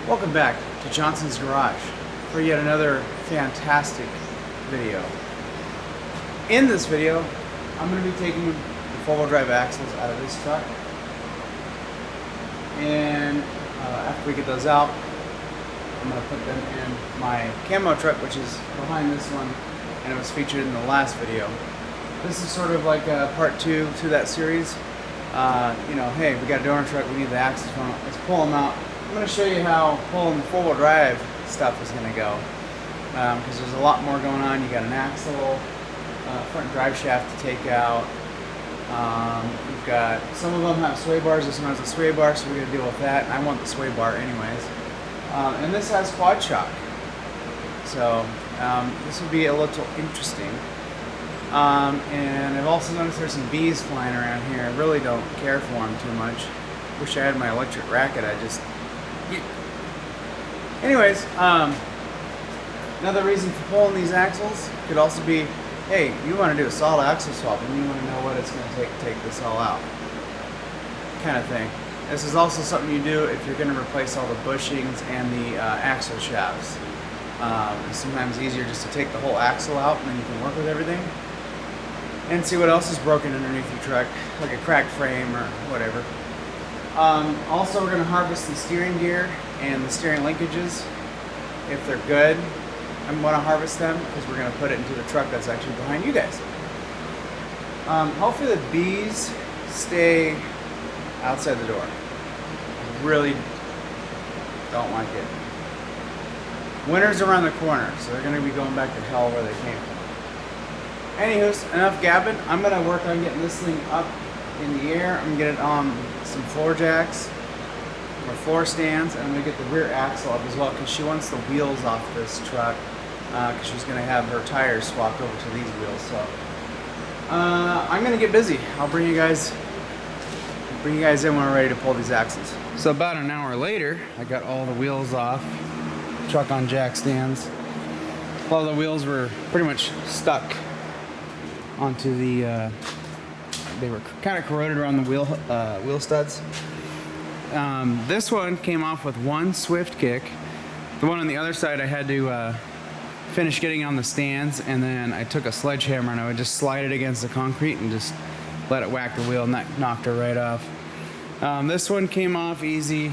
Welcome back to Johnson's Garage for yet another fantastic video. In this video, I'm going to be taking the four-wheel drive axles out of this truck, and after we get those out, I'm going to put them in my camo truck, which is behind this one, and it was featured in the last video. This is sort of like a part 2 to that series. Hey, we got a donor truck, we need the axles from it, let's pull them out. I'm going to show you how pulling the four-wheel drive stuff is going to go, because there's a lot more going on. You got an axle, front drive shaft to take out. You've got, some of them have sway bars. This one has a sway bar, so we're going to deal with that. I want the sway bar anyways. And this has quad shock, so this will be a little interesting. And I've also noticed there's some bees flying around here. I really don't care for them too much. Wish I had my electric racket. Anyways, another reason for pulling these axles could also be, hey, you want to do a solid axle swap and you want to know what it's going to take this all out, kind of thing. This is also something you do if you're going to replace all the bushings and the axle shafts. It's sometimes easier just to take the whole axle out and then you can work with everything and see what else is broken underneath your truck, like a cracked frame or whatever. Also, we're going to harvest the steering gear and the steering linkages. If they're good, I'm going to harvest them because we're going to put it into the truck that's actually behind you guys. Hopefully the bees stay outside the door. I really don't like it. Winter's around the corner, so they're going to be going back to hell where they came from. Anywho, enough gabbing. I'm going to work on getting this thing up in the air. I'm going to get it on some floor jacks or floor stands, and I'm going to get the rear axle up as well because she wants the wheels off this truck because she's going to have her tires swapped over to these wheels. So I'm going to get busy. I'll bring you guys in when we're ready to pull these axles. So about an hour later, I got all the wheels off, truck on jack stands. A lot of the wheels were pretty much stuck onto the they were kind of corroded around the wheel studs. This one came off with one swift kick. The one on the other side I had to finish getting on the stands, and then I took a sledgehammer and I would just slide it against the concrete and just let it whack the wheel, and that knocked her right off. This one came off easy.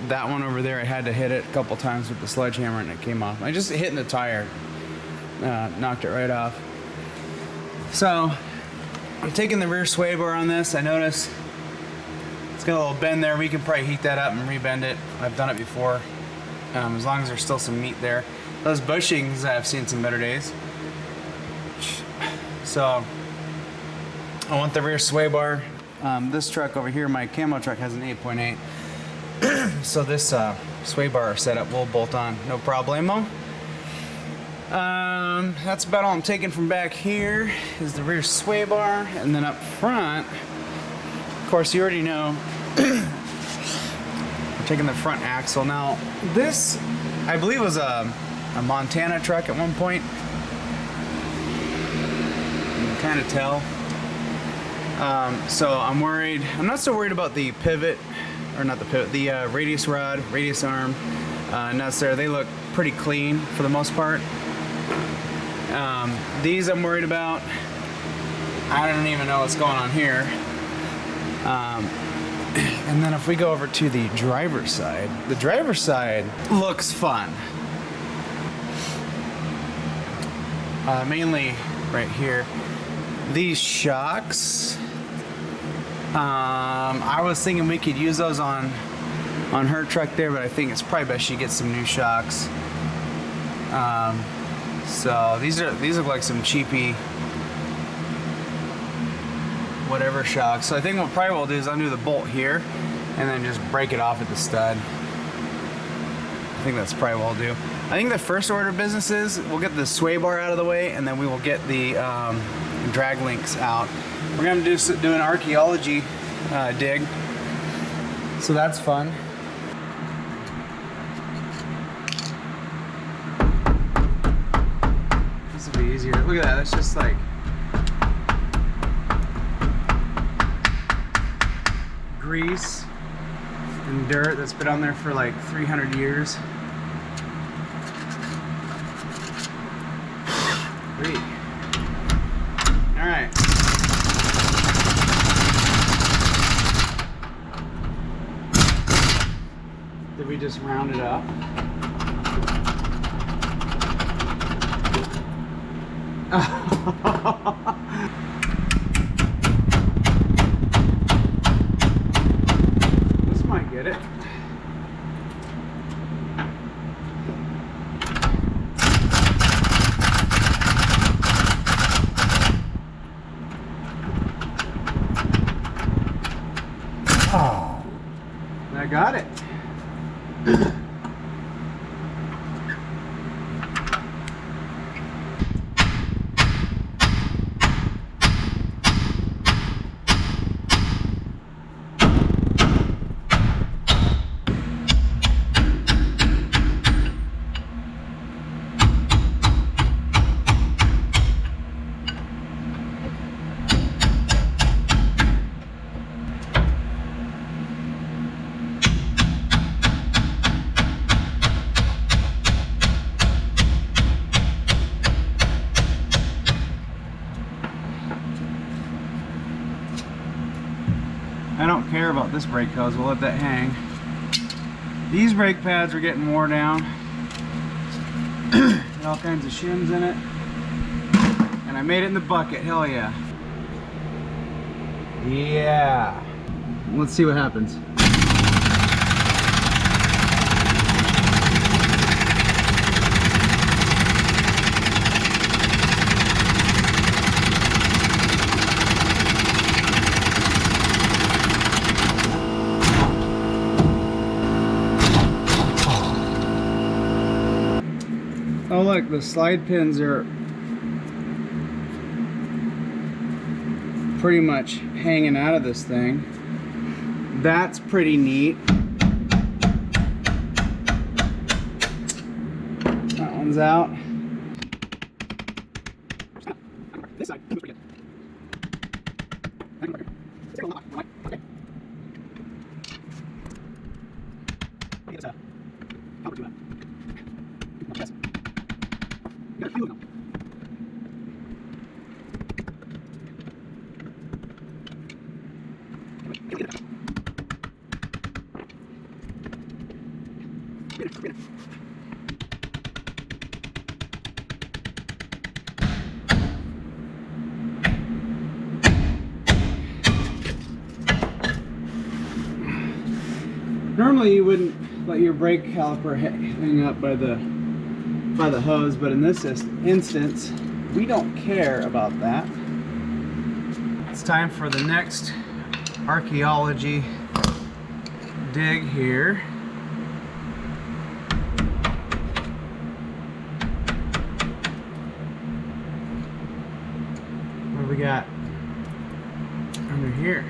That one over there I had to hit it a couple times with the sledgehammer and it came off. I just hit in the tire, knocked it right off. So I'm taking the rear sway bar on this. I notice it's got a little bend there. We can probably heat that up and rebend it. I've done it before, as long as there's still some meat there. Those bushings, I've seen some better days. So I want the rear sway bar. This truck over here, my camo truck, has an 8.8. So this sway bar setup will bolt on, no problemo. That's about all I'm taking from back here is the rear sway bar, and then up front, of course, you already know, I'm taking the front axle. Now, this, I believe, was a Montana truck at one point. You can kind of tell. So I'm worried. I'm not so worried about the pivot, or not the pivot, the radius rod, radius arm nuts there. They look pretty clean for the most part. These I'm worried about. I don't even know what's going on here. And then if we go over to the driver's side looks fun. Mainly right here. These shocks, I was thinking we could use those on her truck there, but I think it's probably best she gets some new shocks. So these look like some cheapy whatever shocks. So I think what probably we'll do is undo the bolt here and then just break it off at the stud. I think that's probably what we'll do. I think the first order of business is we'll get the sway bar out of the way, and then we will get the drag links out. We're gonna do an archaeology dig, so that's fun. This will be easier. Look at that. That's just like grease, and dirt that's been on there for like 300 years. Great. All right. Did we just round it up? This might get it. Oh, I got it. I don't care about this brake hose, we'll let that hang. These brake pads are getting wore down. Got all kinds of shims in it. And I made it in the bucket, hell yeah. Yeah. Let's see what happens. Oh look, the slide pins are pretty much hanging out of this thing. That's pretty neat. That one's out. This side, pretty good. Normally you wouldn't let your brake caliper hang up by the hose, but in this instance, we don't care about that. It's time for the next archaeology dig here. What do we got under here?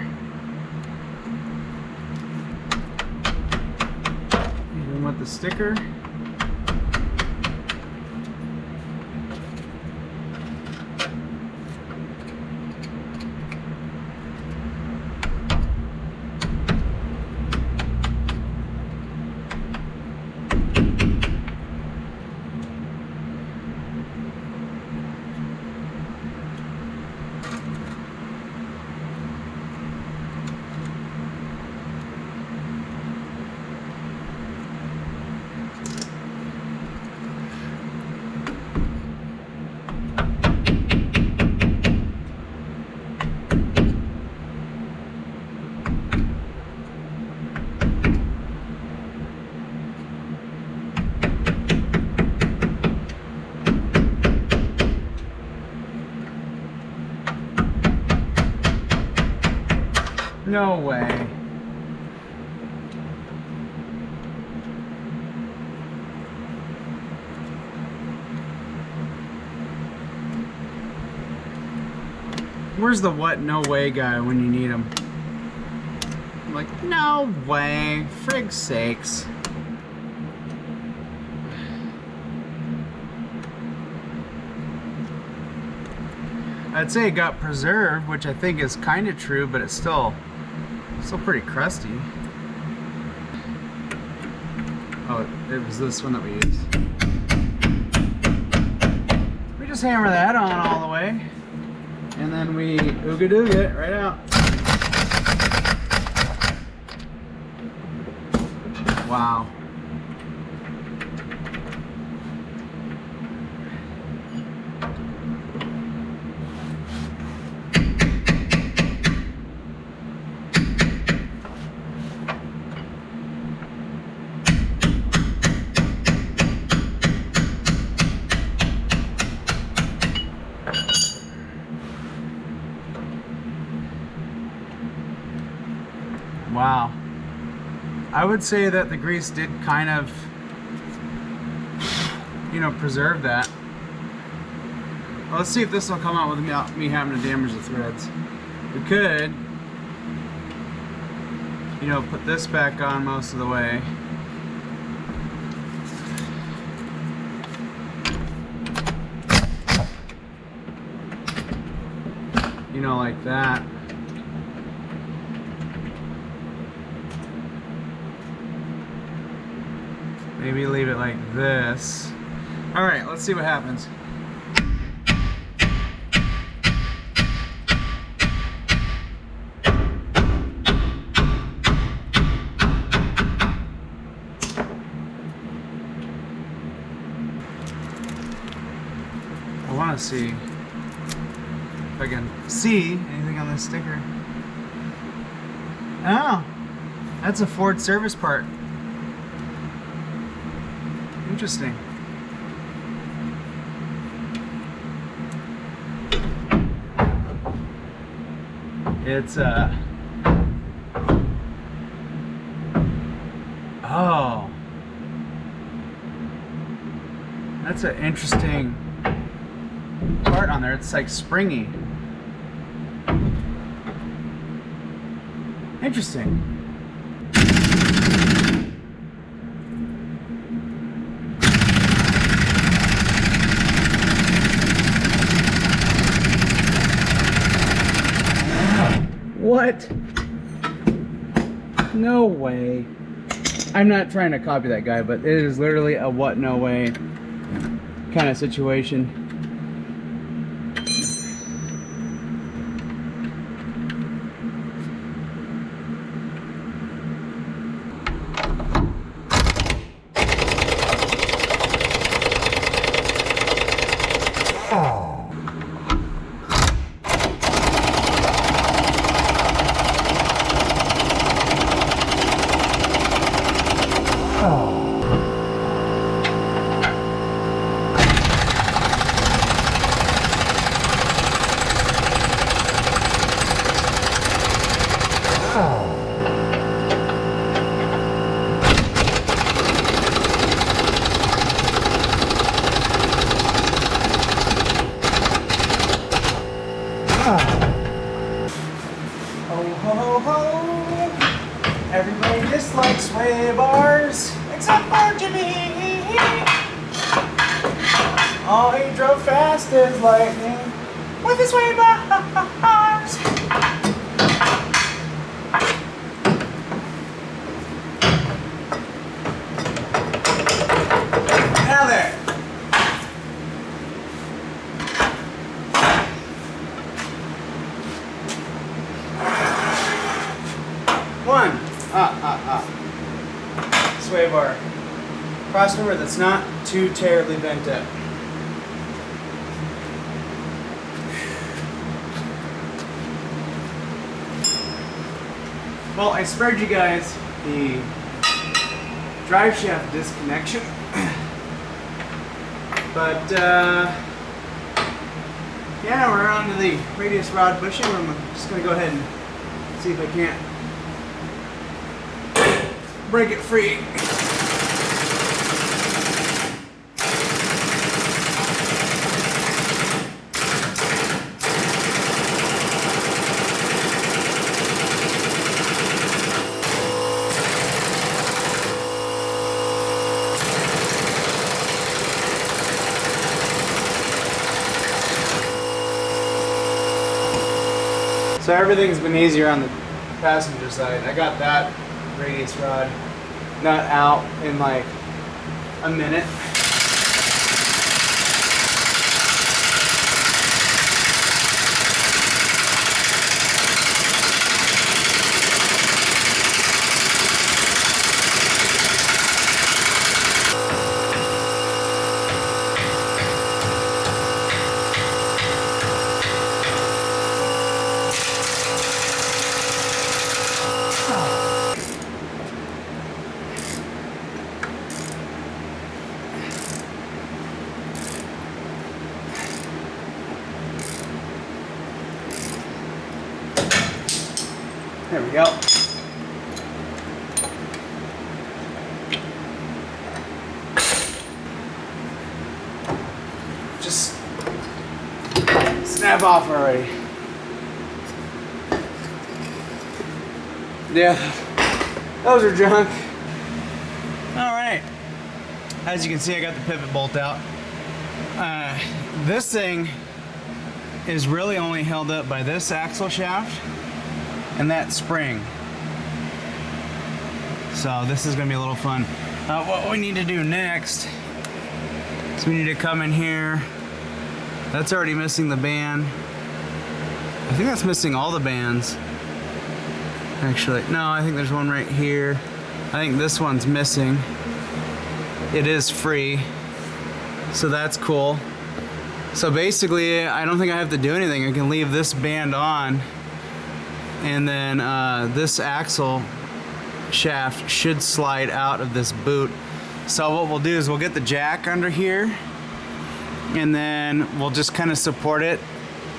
Even with the sticker. No way. Where's the what no way guy when you need him? I'm like, no way, frig's sakes. I'd say it got preserved, which I think is kind of true, but it's still pretty crusty. Oh, it was this one that we used. We just hammer that on all the way, and then we ooga-dooga it right out. Wow. Wow. I would say that the grease did kind of, you know, preserve that. Well, let's see if this will come out without me having to damage the threads. We could, you know, put this back on most of the way. You know, like that. Maybe leave it like this. All right, let's see what happens. I want to see if I can see anything on this sticker. Oh, that's a Ford service part. Interesting. It's oh, that's an interesting part on there. It's like springy. Interesting. What? No way. I'm not trying to copy that guy, but it is literally a what, no way kind of situation. Everybody dislikes sway bars, except for Jimmy. Oh, he drove fast as lightning with his sway bars. Now there. One. Sway bar. Crossmember that's not too terribly bent up. Well, I spared you guys the drive shaft disconnection, but yeah, we're on to the radius rod bushing. I'm just going to go ahead and see if I can't break it free. So everything's been easier on the passenger side. I got that radius rod nut out in like a minute. There we go. Just snap off already. Yeah, those are junk. All right. As you can see, I got the pivot bolt out. This thing is really only held up by this axle shaft and that spring. So this is gonna be a little fun. What we need to do next is we need to come in here. That's already missing the band. I think that's missing all the bands. Actually, no, I think there's one right here. I think this one's missing. It is free, so that's cool. So basically, I don't think I have to do anything. I can leave this band on, and then this axle shaft should slide out of this boot. So what we'll do is we'll get the jack under here, and then we'll just kind of support it.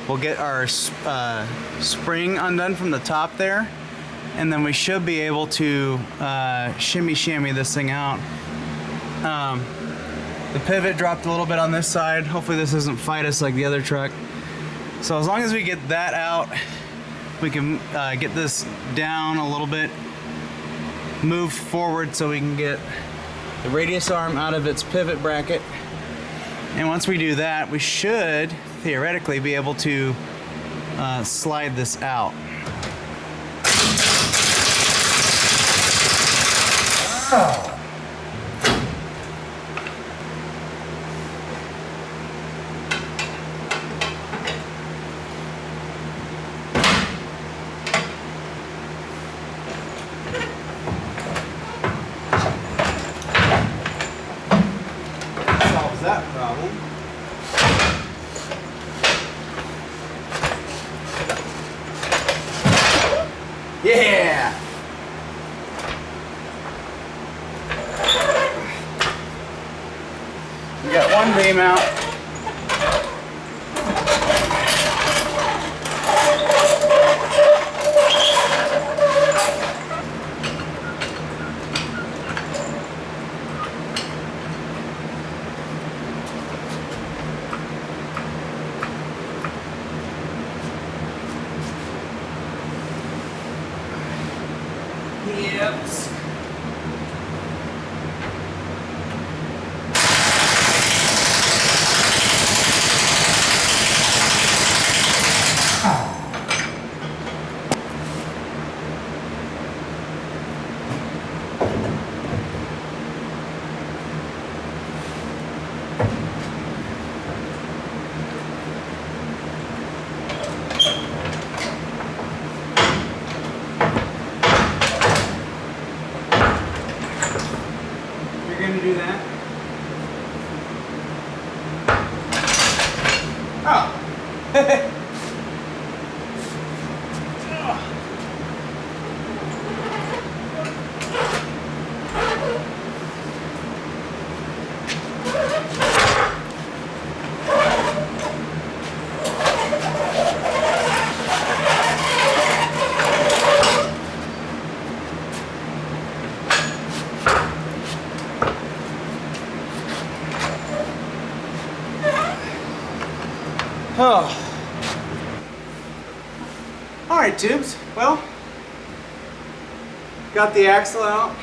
We'll get our spring undone from the top there, and then we should be able to shimmy this thing out. The pivot dropped a little bit on this side. Hopefully this doesn't fight us like the other truck. So as long as we get that out, we can get this down a little bit, move forward so we can get the radius arm out of its pivot bracket. And once we do that, we should theoretically be able to slide this out. Oh. Solves that problem. Yeah! We got one beam out. Yep. Going to do that. Oh. Oh. All right, tubes. Well, got the axle out.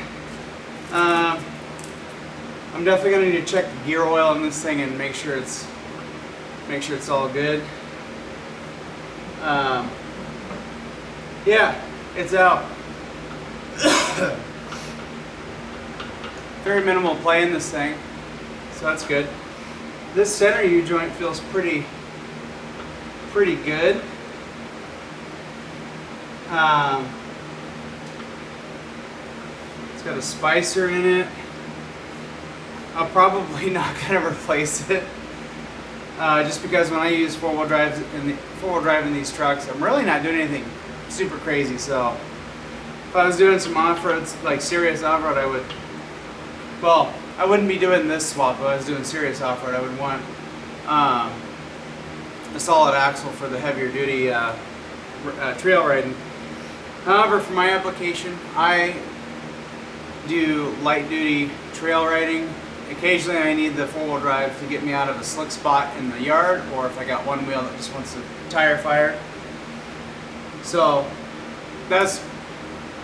I'm definitely gonna need to check the gear oil in this thing and make sure it's all good. Yeah, it's out. Very minimal play in this thing. so that's good. This center U-joint feels pretty good. It's got a spicer in it. I'm probably not going to replace it, just because when I use four-wheel drive in these trucks, I'm really not doing anything super crazy. So if I was doing some off-road, like serious off-road, I would. Well, I wouldn't be doing this swap. If I was doing serious off-road, I would want a solid axle for the heavier duty trail riding. However, for my application, I do light duty trail riding. Occasionally I need the four-wheel drive to get me out of a slick spot in the yard, or if I got one wheel that just wants a tire fire. So that's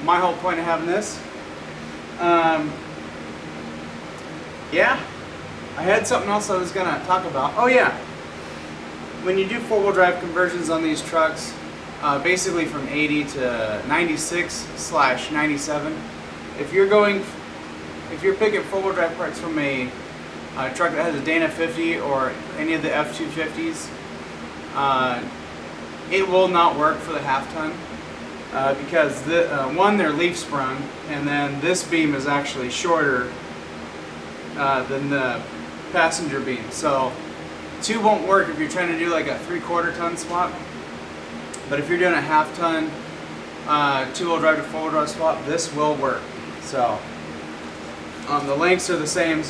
my whole point of having this. Yeah, I had something else I was gonna talk about. Oh yeah, when you do four-wheel drive conversions on these trucks, basically from 80 to 96/97, if you're picking four-wheel drive parts from a truck that has a Dana 50 or any of the F250s, it will not work for the half ton, because one, they're leaf sprung, and then this beam is actually shorter than the passenger beam. So two won't work if you're trying to do like a 3/4 ton swap. But if you're doing a half ton two-wheel drive to four-wheel drive swap, this will work. So the lengths are the same.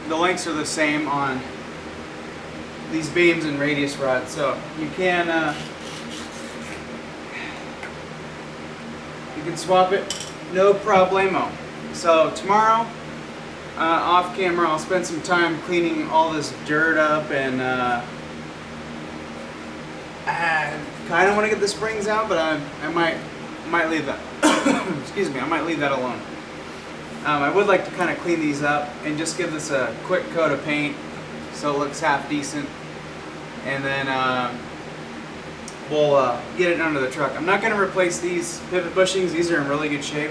The lengths are the same on these beams and radius rods. So you can swap it, no problemo. So tomorrow, off camera, I'll spend some time cleaning all this dirt up, and I kind of want to get the springs out, but I might leave that. Excuse me, I might leave that alone. I would like to kind of clean these up and just give this a quick coat of paint so it looks half decent, and then we'll get it under the truck. I'm not going to replace these pivot bushings. These are in really good shape,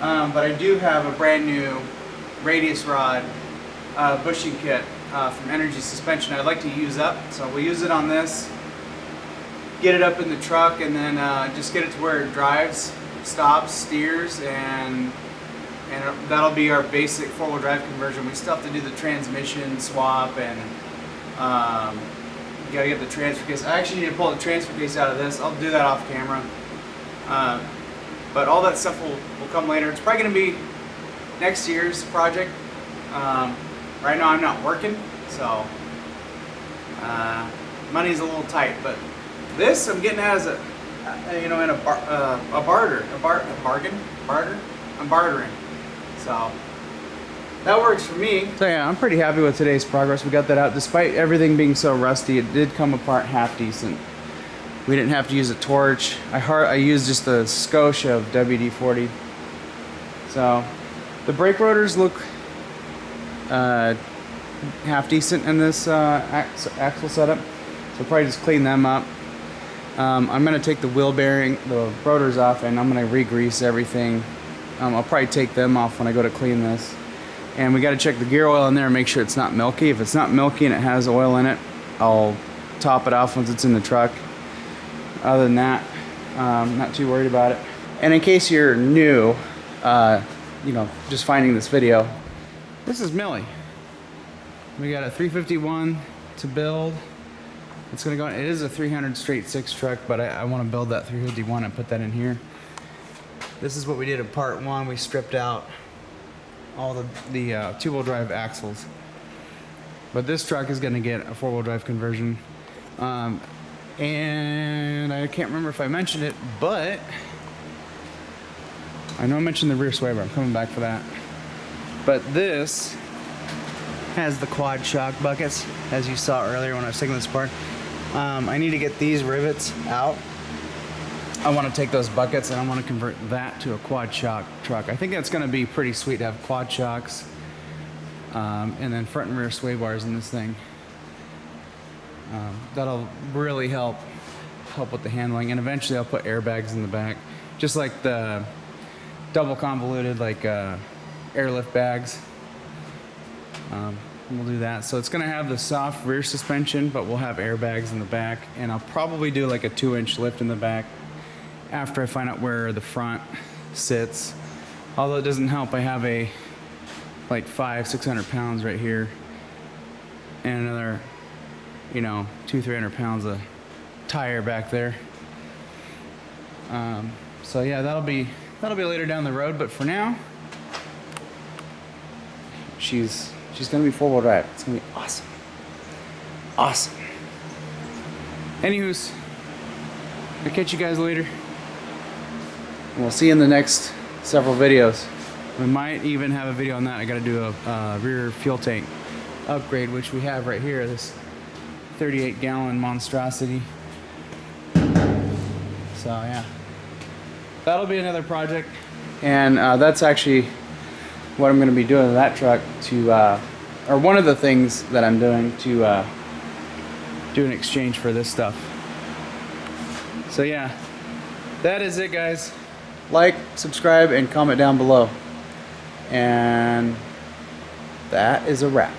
but I do have a brand new radius rod bushing kit from Energy Suspension I'd like to use up, so we'll use it on this, get it up in the truck, and then just get it to where it drives, stops, steers, and that'll be our basic four-wheel drive conversion. We still have to do the transmission swap, and you gotta get the transfer case. I actually need to pull the transfer case out of this. I'll do that off camera. But all that stuff will come later. It's probably gonna be next year's project. Right now I'm not working, so money's a little tight. But this I'm getting as a in a barter. I'm bartering. So that works for me. So yeah, I'm pretty happy with today's progress. We got that out. Despite everything being so rusty, it did come apart half decent. We didn't have to use a torch. I used just a skosh of WD-40. So the brake rotors look half decent in this axle setup. So probably just clean them up. I'm going to take the wheel bearing, the rotors off, and I'm going to re-grease everything. I'll probably take them off when I go to clean this. And we got to check the gear oil in there and make sure it's not milky. If it's not milky and it has oil in it, I'll top it off once it's in the truck. Other than that, I'm not too worried about it. And in case you're new, just finding this video, this is Millie. We got a 351 to build. It's gonna go. It is a 300 straight 6 truck, but I want to build that 351 and put that in here. This is what we did in part 1. We stripped out all the two-wheel drive axles, but this truck is gonna get a four-wheel drive conversion. And I can't remember if I mentioned it, but I know I mentioned the rear sway bar. I'm coming back for that. But this has the quad shock buckets, as you saw earlier when I was taking this apart. I need to get these rivets out. I want to take those buckets and I want to convert that to a quad shock truck. I think that's going to be pretty sweet to have quad shocks and then front and rear sway bars in this thing. That'll really help with the handling, and eventually I'll put airbags in the back, just like the double convoluted, like airlift bags. We'll do that. So it's gonna have the soft rear suspension, but we'll have airbags in the back, and I'll probably do like a 2-inch lift in the back after I find out where the front sits. Although it doesn't help, I have a like 500-600 pounds right here, and another, you know, 200-300 pounds of tire back there. So yeah, that'll be later down the road, but for now, she's gonna be 4-wheel drive. It's gonna be awesome. Awesome. Anywho's, I'll catch you guys later. And we'll see you in the next several videos. We might even have a video on that. I gotta do a rear fuel tank upgrade, which we have right here, this 38-gallon monstrosity. So yeah, that'll be another project. And that's actually what I'm gonna be doing to that truck to, or one of the things that I'm doing to do an exchange for this stuff. So yeah, that is it, guys. Like, subscribe, and comment down below. And that is a wrap.